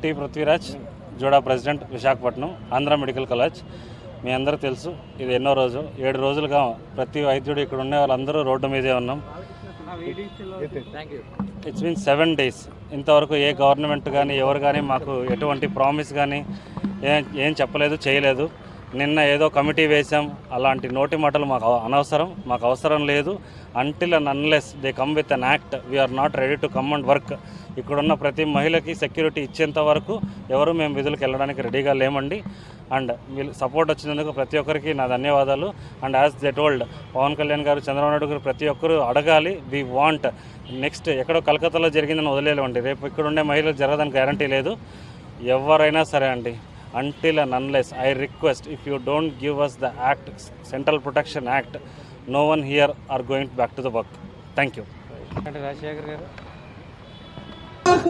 T Prithviraj, జోడా president, Visakhapatnam, Andhra medical college. మీ అందరూ తెలుసు, ఇది ఎన్నో రోజు 7 రోజులుగా ప్రతి వైద్యుడు ఇక్కడ ఉండే వాళ్ళందరూ రోడ్డు మీదే ఉన్నాం. It's mean 7 days. ఇంతవరకు ఏ గవర్నమెంట్ కానీ ఎవరు కానీ మాకు ఎటువంటి ప్రామిస్ కానీ ఏం చెప్పలేదు, చేయలేదు. నిన్న ఏదో కమిటీ వేసాం, అలాంటి నోటి మాటలు మాకు అనవసరం, మాకు అవసరం లేదు. Until and unless they come with an act, we are not ready to come and work. ఇక్కడున్న ప్రతి మహిళకి సెక్యూరిటీ ఇచ్చేంత వరకు ఎవరు మేము విధులకు వెళ్ళడానికి రెడీగా లేమండి. అండ్ వీళ్ళు సపోర్ట్ వచ్చినందుకు ప్రతి ఒక్కరికి నా ధన్యవాదాలు. And as they told, Pawan Kalyan గారు, చంద్రబాబు నాయుడు గారు ప్రతి ఒక్కరు అడగాలి. వీ వాంట్ నెక్స్ట్ ఎక్కడో కలకత్తాలో జరిగిందని వదిలేమండి. రేపు ఇక్కడ ఉండే మహిళలు జరగదని గ్యారంటీ లేదు. ఎవరైనా సరే అండి, until and unless I request, if you don't give us the act, Central Protection Act, no one here are going back to the work. Thank you. Rajasekhar గారు